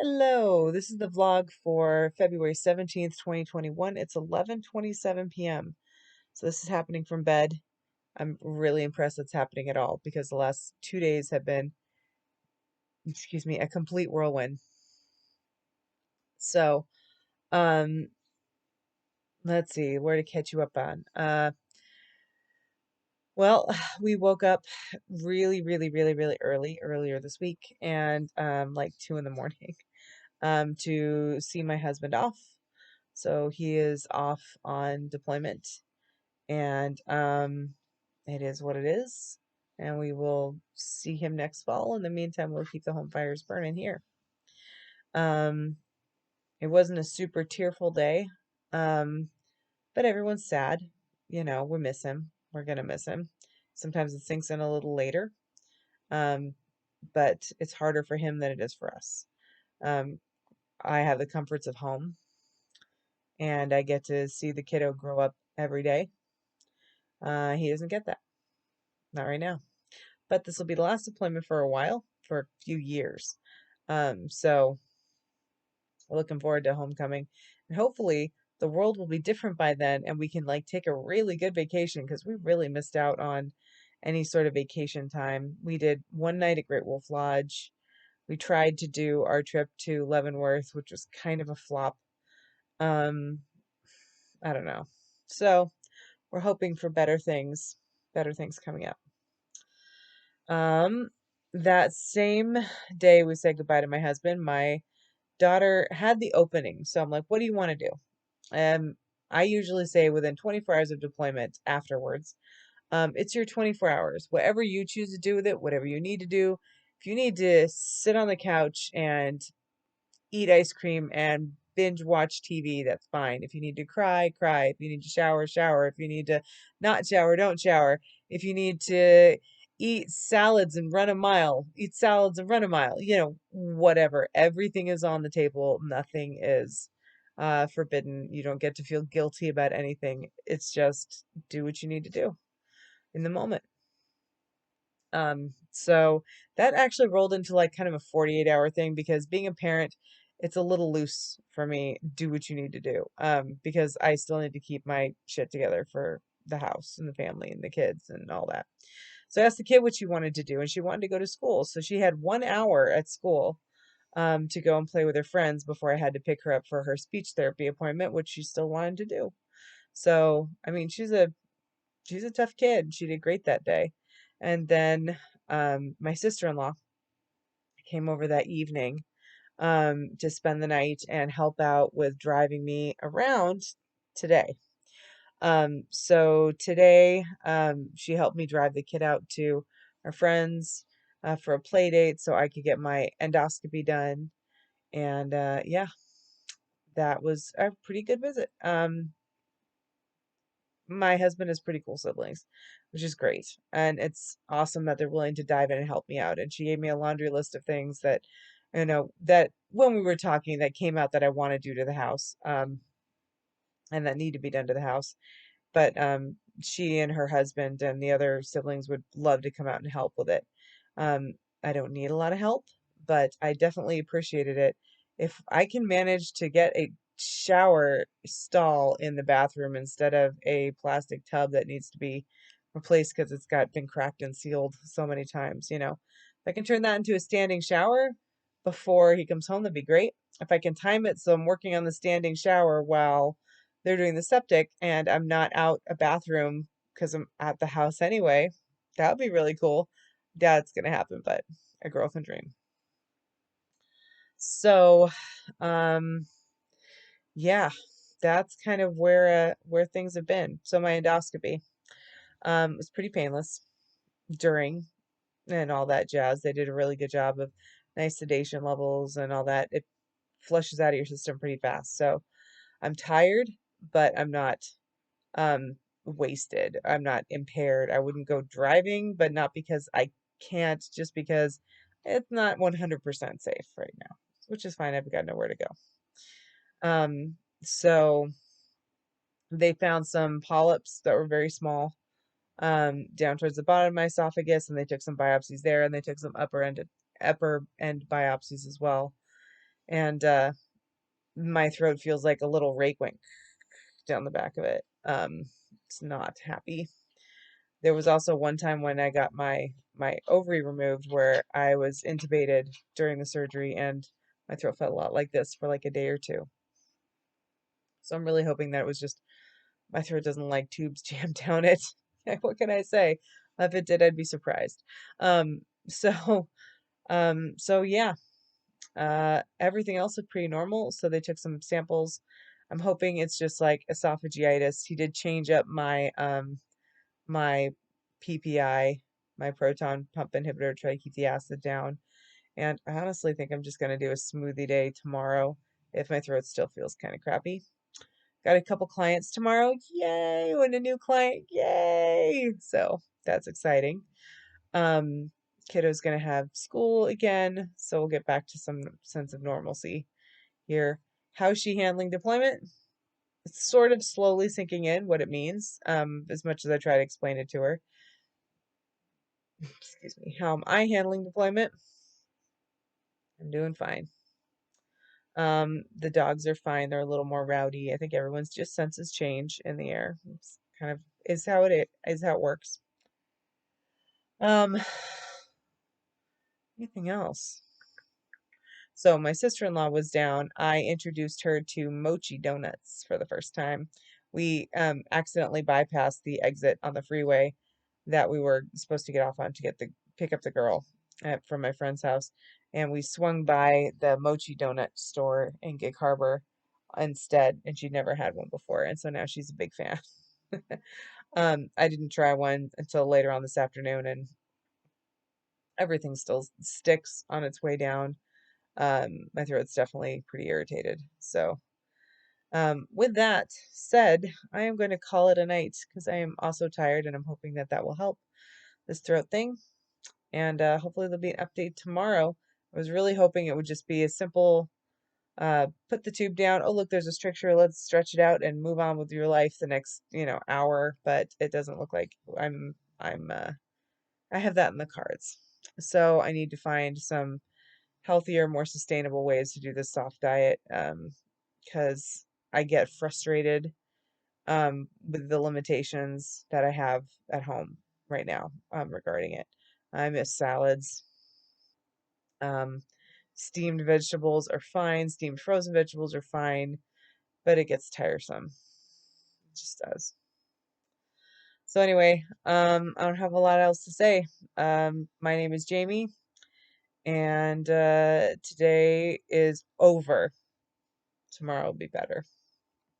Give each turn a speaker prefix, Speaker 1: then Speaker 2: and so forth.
Speaker 1: Hello, this is the vlog for February 17th, 2021. It's 11:27 p.m. So this is happening from bed. I'm really impressed it's happening at all because the last 2 days have been, excuse me, a complete whirlwind. So, um, let's see where to catch you up on. Well, we woke up really early earlier this week and like 2 in the morning to see my husband off. So he is off on deployment and it is what it is. And we will see him next fall. In the meantime, we'll keep the home fires burning here. Um, it wasn't a super tearful day, um, but everyone's sad. We miss him. We're gonna miss him. Sometimes it sinks in a little later, um, but it's harder for him than it is for us. Um, I have the comforts of home, and I get to see the kiddo grow up every day. He doesn't get that, not right now. But this will be the last deployment for a while, for a few years. So we're looking forward to homecoming, and hopefully the world will be different by then, and we can like take a really good vacation because we really missed out on any sort of vacation time. We did one night at Great Wolf Lodge. We tried to do our trip to Leavenworth, which was kind of a flop. Um, I don't know. So we're hoping for better things coming up. Um, that same day we said goodbye to my husband, my daughter had the opening. So I'm like, what do you want to do? I usually say within 24 hours of deployment afterwards, it's your 24 hours. Whatever you choose to do with it, whatever you need to do. If you need to sit on the couch and eat ice cream and binge watch TV, that's fine. If you need to cry, cry. If you need to shower, shower. If you need to not shower, don't shower. If you need to eat salads and run a mile, eat salads and run a mile. Whatever. Everything is on the table. Nothing is forbidden. You don't get to feel guilty about anything. It's just do what you need to do in the moment. So that actually rolled into like kind of a 48-hour thing because being a parent, it's a little loose for me. Do what you need to do. Because I still need to keep my shit together for the house and the family and the kids and all that. So I asked the kid what she wanted to do, and she wanted to go to school. So she had 1 hour at school to go and play with her friends before I had to pick her up for her speech therapy appointment, which she still wanted to do. So, I mean, she's a tough kid. She did great that day. And then my sister-in-law came over that evening to spend the night and help out with driving me around today. So today she helped me drive the kid out to our friends for a play date so I could get my endoscopy done. And yeah, that was a pretty good visit. My husband has pretty cool siblings, which is great. And it's awesome that they're willing to dive in and help me out. And she gave me a laundry list of things that, that when we were talking, that came out that I want to do to the house, and that need to be done to the house. But she and her husband and the other siblings would love to come out and help with it. Um, I don't need a lot of help, but I definitely appreciated it. If I can manage to get a shower stall in the bathroom instead of a plastic tub that needs to be replaced because it's got been cracked and sealed so many times, if I can turn that into a standing shower before he comes home, that'd be great. If I can time it so I'm working on the standing shower while they're doing the septic and I'm not out a bathroom because I'm at the house anyway, that would be really cool. Doubt it's gonna happen, but a girl can dream. So, um, yeah, that's kind of where things have been. So my endoscopy was pretty painless during and all that jazz. They did a really good job of nice sedation levels and all that. It flushes out of your system pretty fast. So I'm tired, but I'm not um wasted. I'm not impaired. I wouldn't go driving, but not because I can't, just because it's not 100% safe right now, which is fine. I've got nowhere to go. So they found some polyps that were very small down towards the bottom of my esophagus, and they took some biopsies there, and they took some upper end biopsies as well. and my throat feels like a little rake went down the back of it. It's not happy. There was also one time when I got my ovary removed where I was intubated during the surgery and my throat felt a lot like this for like a day or two. So I'm really hoping that it was just my throat doesn't like tubes jammed down it. What can I say? If it did, I'd be surprised. Um, so so yeah, everything else looked pretty normal. So they took some samples. I'm hoping it's just like esophagitis. He did change up my PPI, my proton pump inhibitor, try to keep the acid down. And I honestly think I'm just gonna do a smoothie day tomorrow if my throat still feels kind of crappy. Got a couple clients tomorrow. Yay! And a new client. Yay! So that's exciting. Um, Kiddo's gonna have school again, so we'll get back to some sense of normalcy here. How's she handling deployment? It's sort of slowly sinking in what it means, as much as I try to explain it to her. Excuse me. How am I handling deployment? I'm doing fine. The dogs are fine. They're a little more rowdy. I think everyone's just senses change in the air. It's kind of is how it works. Um, anything else? So my sister-in-law was down. I introduced her to mochi donuts for the first time. We accidentally bypassed the exit on the freeway that we were supposed to get off on to get the pick up the girl from my friend's house, and we swung by the mochi donut store in Gig Harbor instead, and she'd never had one before, and so now she's a big fan. I didn't try one until later on this afternoon, and everything still sticks on its way down. My throat's definitely pretty irritated. So, with that said, I am going to call it a night because I am also tired and I'm hoping that that will help this throat thing. And hopefully, there'll be an update tomorrow. I was really hoping it would just be a simple put the tube down. Oh, look, there's a stricture. Let's stretch it out and move on with your life the next, hour. But it doesn't look like I have that in the cards. So I need to find some healthier, more sustainable ways to do this soft diet because I get frustrated with the limitations that I have at home right now regarding it. I miss salads. Um, Steamed vegetables are fine, steamed frozen vegetables are fine, but it gets tiresome. It just does. So anyway, I don't have a lot else to say. My name is Jamie, and today is over. Tomorrow will be better.